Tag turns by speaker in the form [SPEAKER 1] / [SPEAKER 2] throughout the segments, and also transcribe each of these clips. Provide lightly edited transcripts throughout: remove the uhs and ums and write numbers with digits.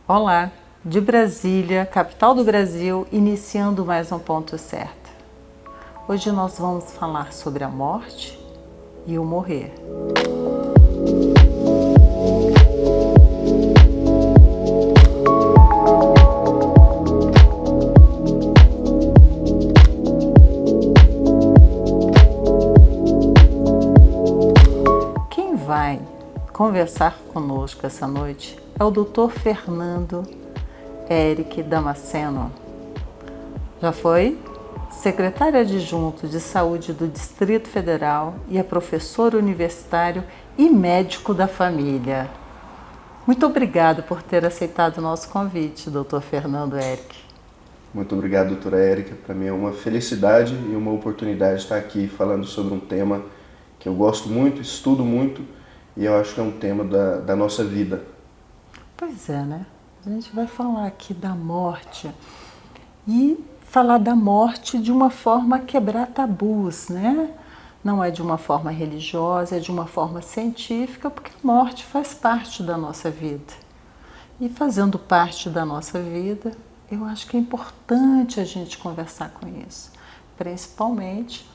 [SPEAKER 1] Olá, de Brasília, capital do Brasil, iniciando mais um Ponto Certo. Hoje nós vamos falar sobre a morte e o morrer. Quem vai conversar conosco essa noite é o Dr. Fernando Eric Damasceno. Já foi secretário adjunto de Saúde do Distrito Federal e é professor universitário e médico da família. Muito obrigado por ter aceitado o nosso convite, Dr. Fernando Eric.
[SPEAKER 2] Muito obrigado, doutora Érica. Para mim é uma felicidade e uma oportunidade estar aqui falando sobre um tema que eu gosto muito, estudo muito e eu acho que é um tema da nossa vida.
[SPEAKER 1] Pois é, né? A gente vai falar aqui da morte e falar da morte de uma forma a quebrar tabus, né? Não é de uma forma religiosa, é de uma forma científica, porque a morte faz parte da nossa vida. E fazendo parte da nossa vida, eu acho que é importante a gente conversar com isso, principalmente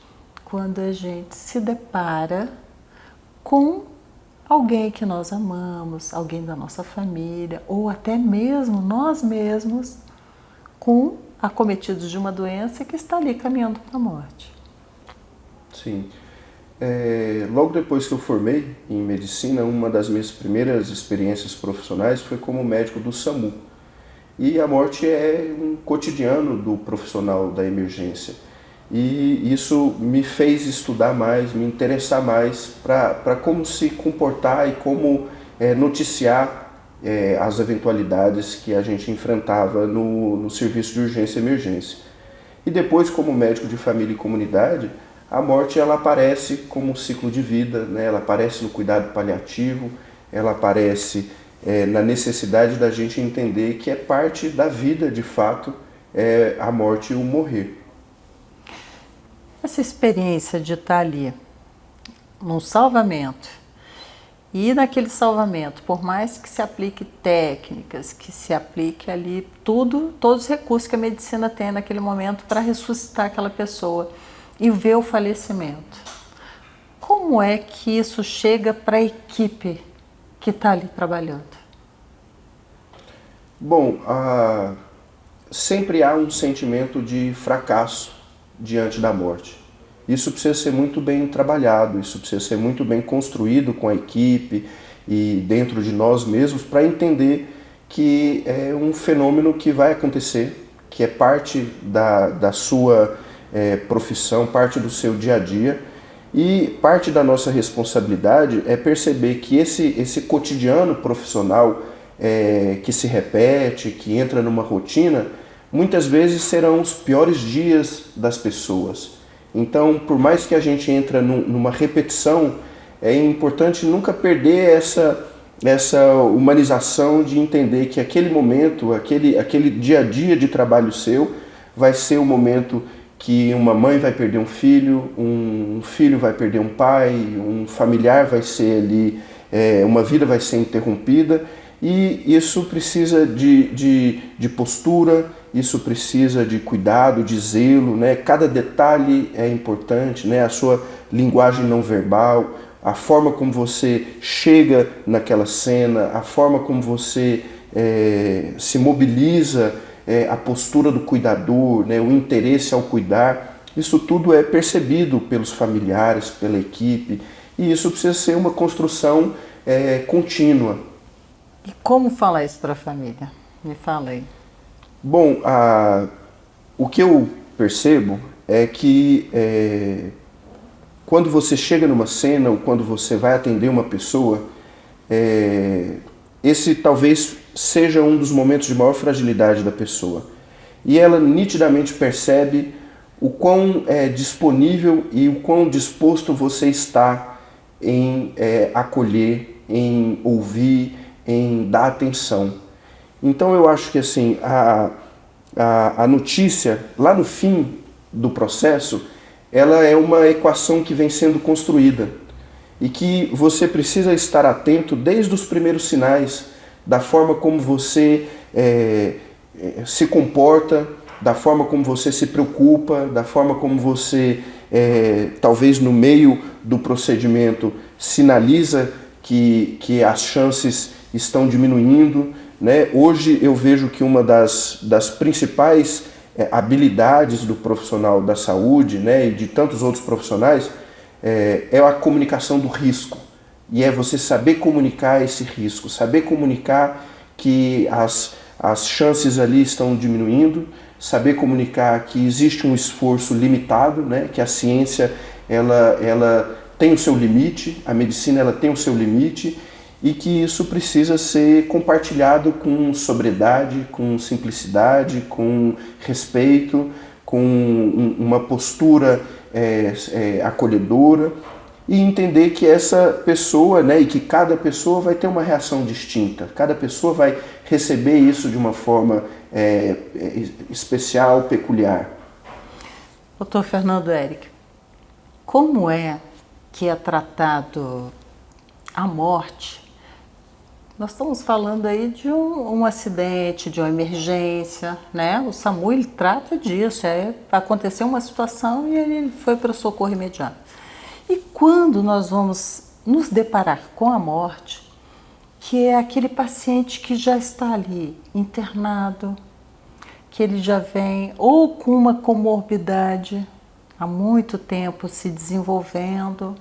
[SPEAKER 1] quando a gente se depara com alguém que nós amamos, alguém da nossa família, ou até mesmo nós mesmos, acometidos de uma doença que está ali caminhando para a morte.
[SPEAKER 2] Sim. Logo depois que eu formei em medicina, uma das minhas primeiras experiências profissionais foi como médico do SAMU. E a morte é um cotidiano do profissional da emergência. E isso me fez estudar mais, me interessar mais para como se comportar e como noticiar as eventualidades que a gente enfrentava no serviço de urgência e emergência. E depois, como médico de família e comunidade, a morte ela aparece como um ciclo de vida, né? Ela aparece no cuidado paliativo, ela aparece na necessidade da gente entender que é parte da vida, de fato, a morte e o morrer.
[SPEAKER 1] Essa experiência de estar ali, num salvamento, e naquele salvamento, por mais que se aplique técnicas, que se aplique ali todos os recursos que a medicina tem naquele momento para ressuscitar aquela pessoa e ver o falecimento. Como é que isso chega para a equipe que está ali trabalhando?
[SPEAKER 2] Bom, sempre há um sentimento de fracasso diante da morte. Isso precisa ser muito bem trabalhado, isso precisa ser muito bem construído com a equipe e dentro de nós mesmos para entender que é um fenômeno que vai acontecer, que é parte da sua profissão, parte do seu dia a dia e parte da nossa responsabilidade é perceber que esse cotidiano profissional que se repete, que entra numa rotina, muitas vezes serão os piores dias das pessoas. Então, por mais que a gente entre numa repetição, é importante nunca perder essa humanização de entender que aquele momento, aquele dia a dia de trabalho seu, vai ser o momento que uma mãe vai perder um filho vai perder um pai, um familiar vai ser ali, uma vida vai ser interrompida, e isso precisa de postura, isso precisa de cuidado, de zelo, né? Cada detalhe é importante, né? A sua linguagem não verbal, a forma como você chega naquela cena, a forma como você se mobiliza, a postura do cuidador, né? O interesse ao cuidar, isso tudo é percebido pelos familiares, pela equipe, e isso precisa ser uma construção contínua.
[SPEAKER 1] E como falar isso para a família? Me fala aí.
[SPEAKER 2] Bom, o que eu percebo é que quando você chega numa cena ou quando você vai atender uma pessoa, esse talvez seja um dos momentos de maior fragilidade da pessoa. E ela nitidamente percebe o quão disponível e o quão disposto você está em acolher, em ouvir, em dar atenção. Então eu acho que assim, a notícia, lá no fim do processo, ela é uma equação que vem sendo construída e que você precisa estar atento desde os primeiros sinais, da forma como você se comporta, da forma como você se preocupa, da forma como você, talvez no meio do procedimento, sinaliza que as chances estão diminuindo, né? Hoje eu vejo que uma das principais habilidades do profissional da saúde, né, e de tantos outros profissionais, é a comunicação do risco. E é você saber comunicar esse risco, saber comunicar que as chances ali estão diminuindo, saber comunicar que existe um esforço limitado, né, que a ciência ela tem o seu limite, a medicina ela tem o seu limite, e que isso precisa ser compartilhado com sobriedade, com simplicidade, com respeito, com uma postura acolhedora, e entender que essa pessoa, né, e que cada pessoa vai ter uma reação distinta, cada pessoa vai receber isso de uma forma especial, peculiar.
[SPEAKER 1] Doutor Fernando Henrique, como é que é tratado a morte? Nós estamos falando aí de um acidente, de uma emergência, né? O SAMU ele trata disso, aconteceu uma situação e ele foi para o socorro imediato. E quando nós vamos nos deparar com a morte, que é aquele paciente que já está ali internado, que ele já vem ou com uma comorbidade há muito tempo se desenvolvendo,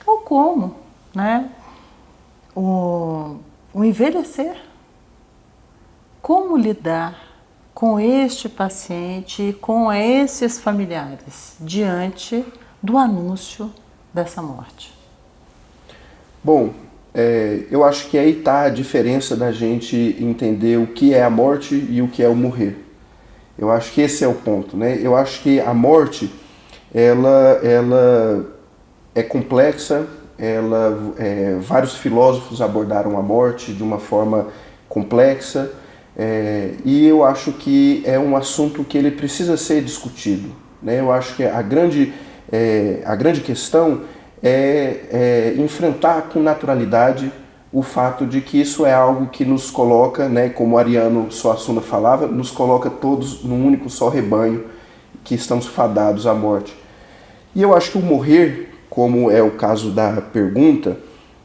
[SPEAKER 1] ou como, né? O envelhecer. Como lidar com este paciente e com esses familiares diante do anúncio dessa morte?
[SPEAKER 2] Bom, eu acho que aí está a diferença da gente entender o que é a morte e o que é o morrer. Eu acho que esse é o ponto, né? Eu acho que a morte, ela é complexa, vários filósofos abordaram a morte de uma forma complexa, e eu acho que é um assunto que ele precisa ser discutido, né? Eu acho que a grande questão é enfrentar com naturalidade o fato de que isso é algo que nos coloca, né, como Ariano Suassuna falava, nos coloca todos num único só rebanho, que estamos fadados à morte. E eu acho que o morrer, como é o caso da pergunta,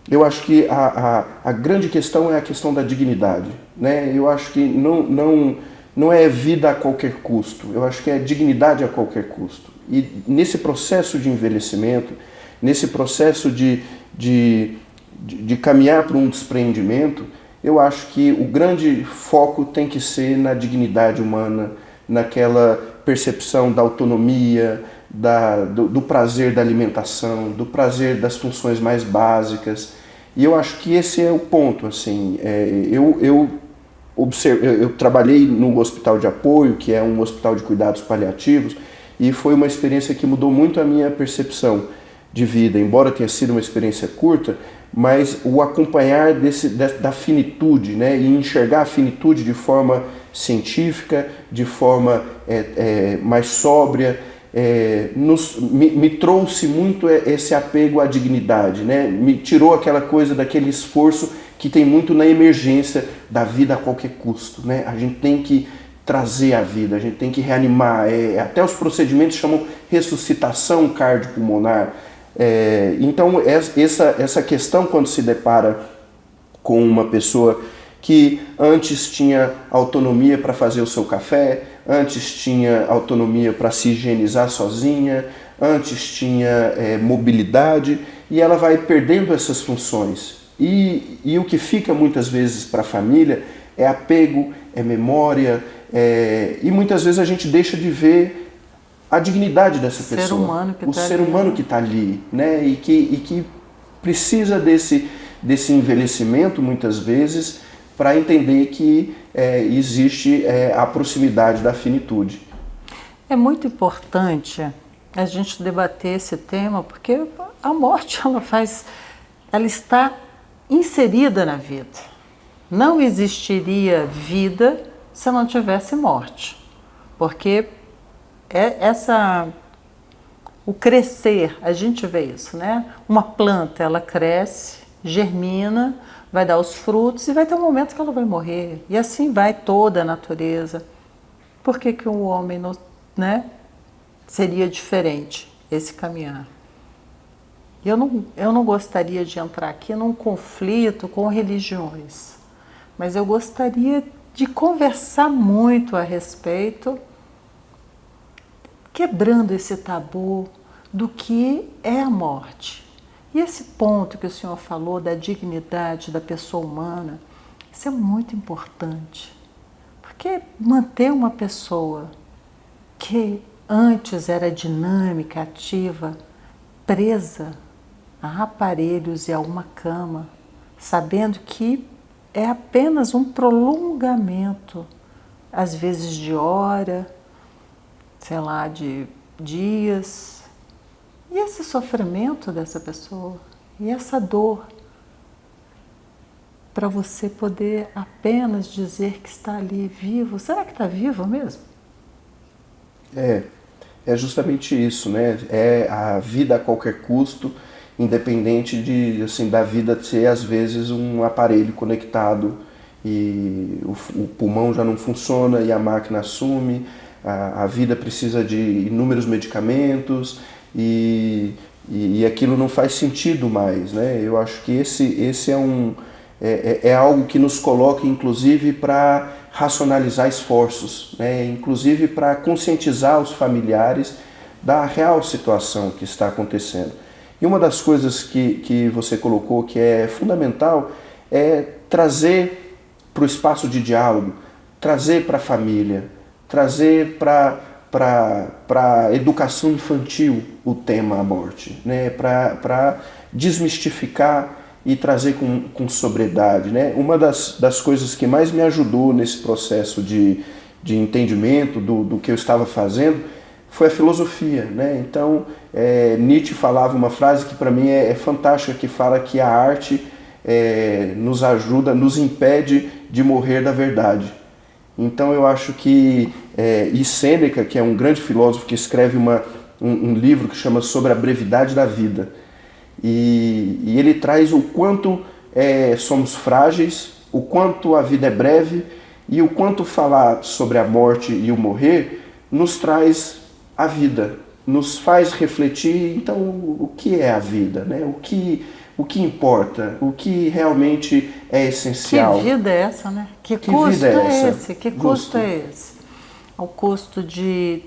[SPEAKER 2] eu acho que a grande questão é a questão da dignidade, né? Eu acho que não é vida a qualquer custo, eu acho que é dignidade a qualquer custo. E nesse processo de envelhecimento, nesse processo de caminhar para um despreendimento, eu acho que o grande foco tem que ser na dignidade humana, naquela percepção da autonomia, do prazer da alimentação, do prazer das funções mais básicas. E eu acho que esse é o ponto. Assim, eu trabalhei no hospital de apoio, que é um hospital de cuidados paliativos, e foi uma experiência que mudou muito a minha percepção de vida, embora tenha sido uma experiência curta, mas o acompanhar da finitude, né, e enxergar a finitude de forma científica, de forma mais sóbria, me trouxe muito esse apego à dignidade, né? Me tirou aquela coisa daquele esforço que tem muito na emergência da vida a qualquer custo, né? A gente tem que trazer a vida, a gente tem que reanimar, até os procedimentos chamam ressuscitação cardiopulmonar. Então essa questão, quando se depara com uma pessoa que antes tinha autonomia para fazer o seu café, antes tinha autonomia para se higienizar sozinha, antes tinha mobilidade, e ela vai perdendo essas funções. E o que fica muitas vezes para a família é apego, é memória, e muitas vezes a gente deixa de ver a dignidade dessa pessoa, o ser humano que está ali, né? E que precisa desse envelhecimento muitas vezes para entender que existe a proximidade da finitude.
[SPEAKER 1] É muito importante a gente debater esse tema, porque a morte ela está inserida na vida. Não existiria vida se não tivesse morte, porque o crescer, a gente vê isso, né? Uma planta, ela cresce, germina, vai dar os frutos e vai ter um momento que ela vai morrer. E assim vai toda a natureza. Por que que o homem não, né, seria diferente esse caminhar? Eu não gostaria de entrar aqui num conflito com religiões, mas eu gostaria de conversar muito a respeito, quebrando esse tabu do que é a morte. E esse ponto que o senhor falou da dignidade da pessoa humana, isso é muito importante. Porque manter uma pessoa que antes era dinâmica, ativa, presa a aparelhos e a uma cama, sabendo que é apenas um prolongamento, às vezes de hora, sei lá, de dias. E esse sofrimento dessa pessoa, e essa dor, para você poder apenas dizer que está ali vivo. Será que está vivo mesmo?
[SPEAKER 2] É justamente isso, né? É a vida a qualquer custo, independente de, assim, da vida ser às vezes um aparelho conectado e o pulmão já não funciona e a máquina assume, a vida precisa de inúmeros medicamentos e aquilo não faz sentido mais, né? Eu acho que esse é algo que nos coloca, inclusive, para racionalizar esforços, né? Inclusive para conscientizar os familiares da real situação que está acontecendo. E uma das coisas que você colocou que é fundamental é trazer para o espaço de diálogo, trazer para a família, trazer para a educação infantil o tema a morte, né? Para desmistificar e trazer com sobriedade, né? Uma das coisas que mais me ajudou nesse processo de entendimento do que eu estava fazendo foi a filosofia, né? Então, Nietzsche falava uma frase que para mim é fantástica, que fala que a arte nos ajuda, nos impede de morrer da verdade. Então eu acho que, e Sêneca, que é um grande filósofo que escreve um livro que chama Sobre a Brevidade da Vida, e ele traz o quanto somos frágeis, o quanto a vida é breve e o quanto falar sobre a morte e o morrer nos traz a vida, nos faz refletir, então, o que é a vida, né? O que importa, o que realmente é essencial.
[SPEAKER 1] Que vida é essa, né? Que custo
[SPEAKER 2] vida é essa?
[SPEAKER 1] esse? Que custo é esse? O custo de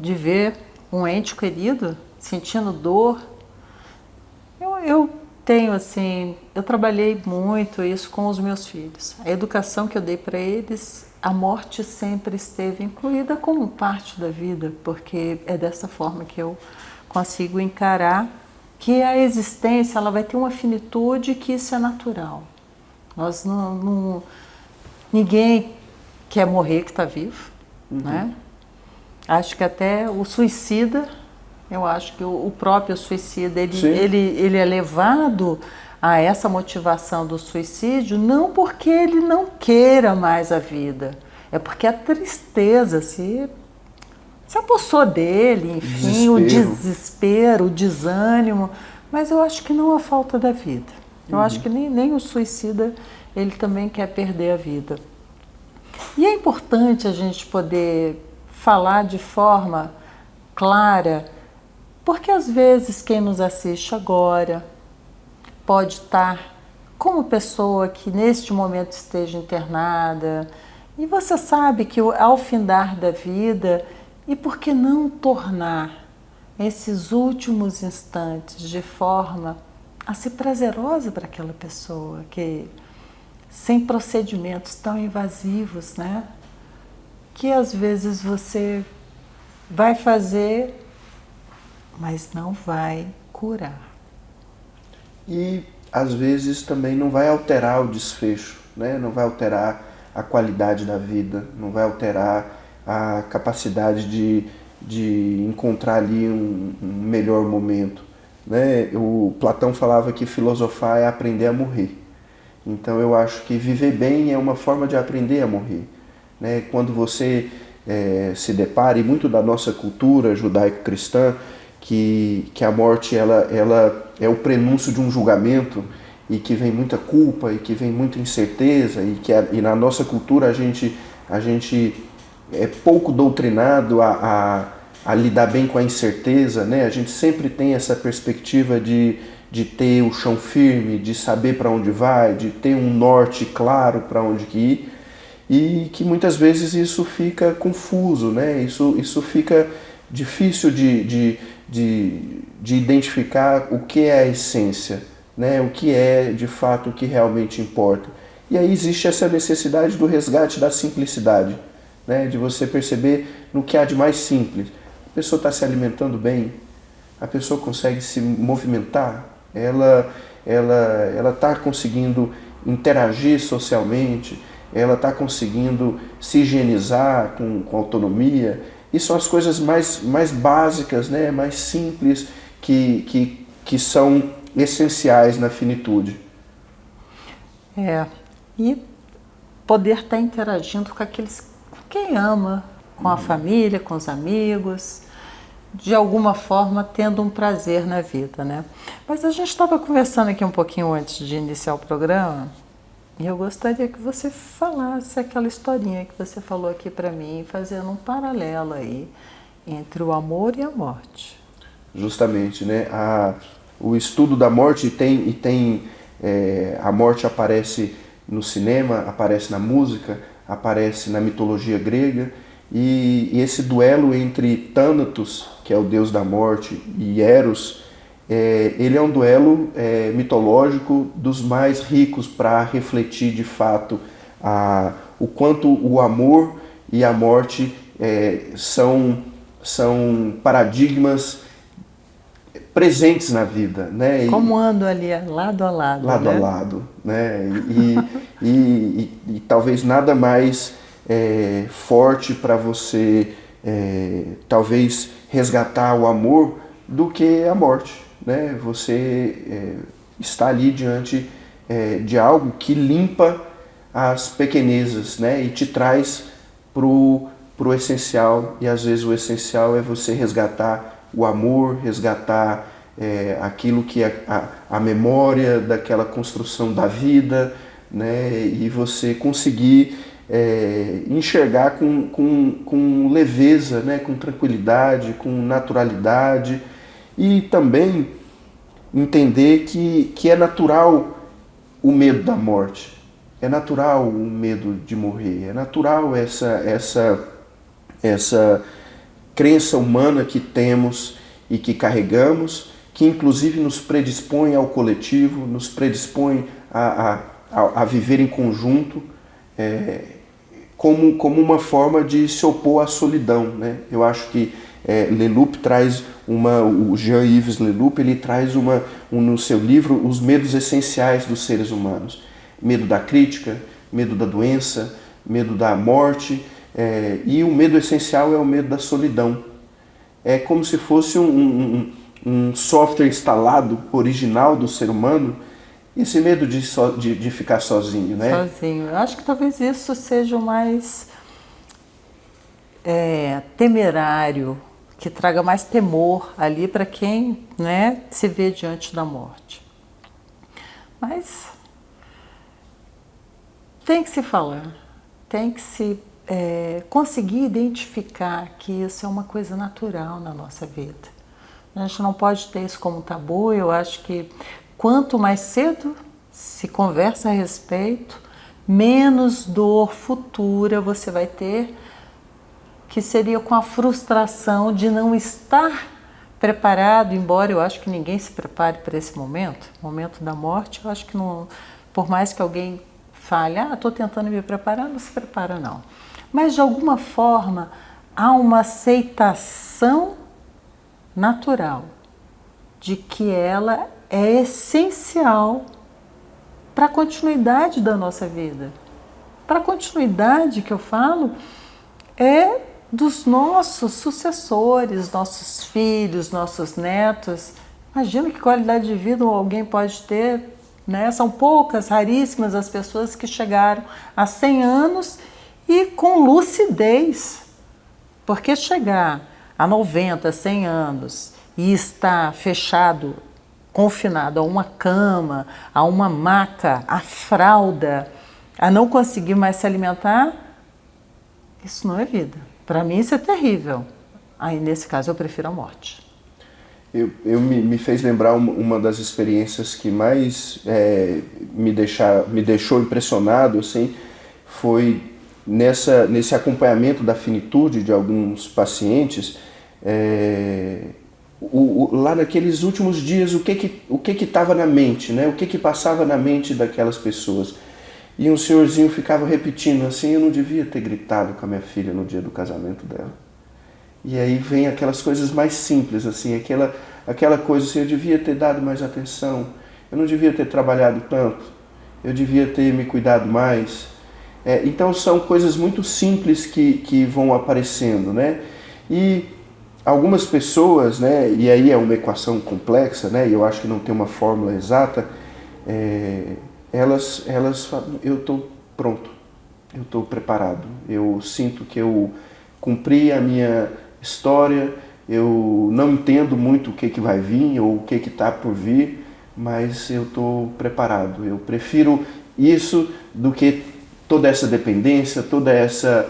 [SPEAKER 1] ver um ente querido sentindo dor. Eu tenho assim, eu trabalhei muito isso com os meus filhos. A educação que eu dei para eles, a morte sempre esteve incluída como parte da vida, porque é dessa forma que eu consigo encarar que a existência ela vai ter uma finitude, que isso é natural. Nós ninguém quer morrer que está vivo, né? Acho que até o suicida, eu acho que o próprio suicida, ele é levado a essa motivação do suicídio não porque ele não queira mais a vida, é porque a tristeza se apossou dele, enfim, o desespero, o desânimo, mas eu acho que não a falta da vida. Eu acho que nem o suicida, ele também quer perder a vida. E é importante a gente poder falar de forma clara, porque às vezes quem nos assiste agora pode estar como pessoa que neste momento esteja internada, e você sabe que ao findar da vida, e por que não tornar esses últimos instantes de forma a ser prazerosa para aquela pessoa, que sem procedimentos tão invasivos, né? Que às vezes você vai fazer, mas não vai curar.
[SPEAKER 2] E às vezes também não vai alterar o desfecho, né? Não vai alterar a qualidade da vida, não vai alterar a capacidade de encontrar ali um melhor momento, né? O Platão falava que filosofar é aprender a morrer. Então eu acho que viver bem é uma forma de aprender a morrer, né? Quando você se depara, e muito da nossa cultura judaico-cristã, que a morte ela é o prenúncio de um julgamento, e que vem muita culpa e que vem muita incerteza e na nossa cultura a gente é pouco doutrinado a lidar bem com a incerteza, né? A gente sempre tem essa perspectiva de ter o chão firme, de saber para onde vai, de ter um norte claro para onde ir, e que muitas vezes isso fica confuso, né? Isso fica difícil de identificar o que é a essência, né? O que é de fato o que realmente importa. E aí existe essa necessidade do resgate da simplicidade, né? De você perceber no que há de mais simples. A pessoa está se alimentando bem, a pessoa consegue se movimentar, ela está conseguindo interagir socialmente, ela está conseguindo se higienizar com autonomia. E são as coisas mais básicas, né? Mais simples, que são essenciais na finitude.
[SPEAKER 1] E poder estar interagindo com quem ama, com a família, com os amigos, de alguma forma tendo um prazer na vida, né? Mas a gente estava conversando aqui um pouquinho antes de iniciar o programa e eu gostaria que você falasse aquela historinha que você falou aqui para mim, fazendo um paralelo aí entre o amor e a morte.
[SPEAKER 2] Justamente, né? O estudo da morte a morte aparece no cinema, aparece na música, aparece na mitologia grega, e esse duelo entre Thanatos, que é o deus da morte, e Eros, ele é um duelo mitológico dos mais ricos para refletir de fato o quanto o amor e a morte são paradigmas presentes na vida, né?
[SPEAKER 1] Como andam ali lado a lado,
[SPEAKER 2] lado
[SPEAKER 1] né?
[SPEAKER 2] a lado, né? E talvez nada mais forte para você talvez resgatar o amor do que a morte, né? Você está ali diante de algo que limpa as pequenezas, né? E te traz pro essencial, e às vezes o essencial é você resgatar o amor, resgatar aquilo que é a memória daquela construção da vida, né? E você conseguir enxergar com leveza, né? Com tranquilidade, com naturalidade, e também entender que é natural o medo da morte, é natural o medo de morrer, é natural essa crença humana que temos e que carregamos, que inclusive nos predispõe ao coletivo, nos predispõe a viver em conjunto, como uma forma de se opor à solidão, né? Eu acho que Leloup traz o Jean-Yves Leloup, ele traz no seu livro os medos essenciais dos seres humanos: medo da crítica, medo da doença, medo da morte, e o medo essencial é o medo da solidão. É como se fosse um software instalado, original do ser humano, esse medo de ficar sozinho, né?
[SPEAKER 1] Sozinho. Eu acho que talvez isso seja o mais temerário, que traga mais temor ali para quem, né, se vê diante da morte. Mas tem que se falar, tem que se conseguir identificar que isso é uma coisa natural na nossa vida. A gente não pode ter isso como tabu. Eu acho que quanto mais cedo se conversa a respeito, menos dor futura você vai ter, que seria com a frustração de não estar preparado, embora eu acho que ninguém se prepare para esse momento da morte. Eu acho que não, por mais que alguém fale, estou tentando me preparar, não se prepara não. Mas de alguma forma há uma aceitação natural de que ela é essencial para a continuidade da nossa vida. Para a continuidade que eu falo é dos nossos sucessores, nossos filhos, nossos netos. Imagina que qualidade de vida alguém pode ter, né? São poucas, raríssimas as pessoas que chegaram a 100 anos e com lucidez. Porque chegar a 90, 100 anos e estar fechado confinado a uma cama, a uma maca, a fralda, a não conseguir mais se alimentar, isso não é vida. Para mim isso é terrível. Aí nesse caso eu prefiro a morte.
[SPEAKER 2] Me fez lembrar uma das experiências que mais me deixou impressionado, assim, foi nesse acompanhamento da finitude de alguns pacientes, lá naqueles últimos dias, o que estava na mente, né? O que passava na mente daquelas pessoas. E um senhorzinho ficava repetindo assim: eu não devia ter gritado com a minha filha no dia do casamento dela. E aí vem aquelas coisas mais simples, assim, aquela coisa assim: eu devia ter dado mais atenção, eu não devia ter trabalhado tanto, eu devia ter me cuidado mais. Então são coisas muito simples que vão aparecendo, né? E algumas pessoas, né, e aí é uma equação complexa, né, e eu acho que não tem uma fórmula exata, elas falam: eu estou pronto, eu estou preparado, eu sinto que eu cumpri a minha história, eu não entendo muito o que vai vir ou o que está por vir, mas eu estou preparado. Eu prefiro isso do que toda essa dependência, toda essa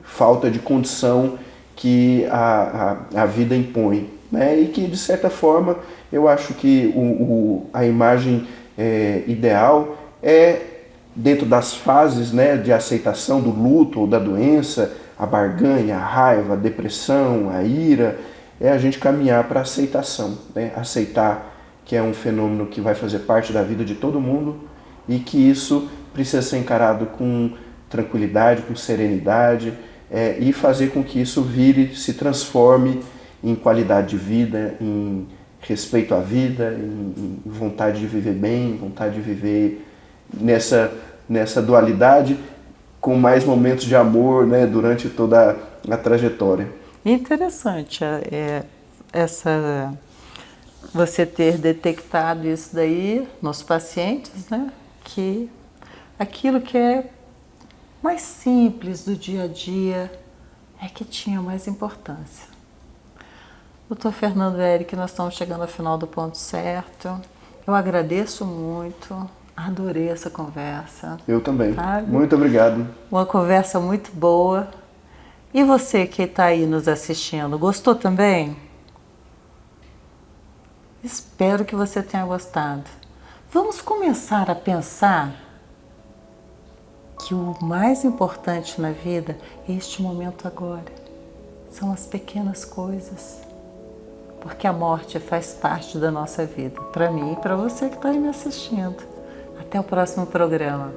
[SPEAKER 2] falta de condição que a vida impõe, né? E que, de certa forma, eu acho que a imagem ideal é, dentro das fases, né, de aceitação do luto ou da doença, a barganha, a raiva, a depressão, a ira, é a gente caminhar para a aceitação, né? Aceitar que é um fenômeno que vai fazer parte da vida de todo mundo e que isso precisa ser encarado com tranquilidade, com serenidade, e fazer com que isso se transforme em qualidade de vida, em respeito à vida, em vontade de viver bem, vontade de viver nessa dualidade, com mais momentos de amor, né, durante toda a trajetória.
[SPEAKER 1] Interessante você ter detectado isso daí nos pacientes, né? Que aquilo que é mais simples do dia a dia é que tinha mais importância. Doutor Fernando Eric, nós estamos chegando ao final do ponto certo. Eu agradeço muito, adorei essa conversa.
[SPEAKER 2] Eu também.
[SPEAKER 1] Sabe?
[SPEAKER 2] Muito obrigado.
[SPEAKER 1] Uma conversa muito boa. E você que está aí nos assistindo, gostou também? Espero que você tenha gostado. Vamos começar a pensar que o mais importante na vida é este momento agora. São as pequenas coisas. Porque a morte faz parte da nossa vida. Para mim e para você que está aí me assistindo. Até o próximo programa.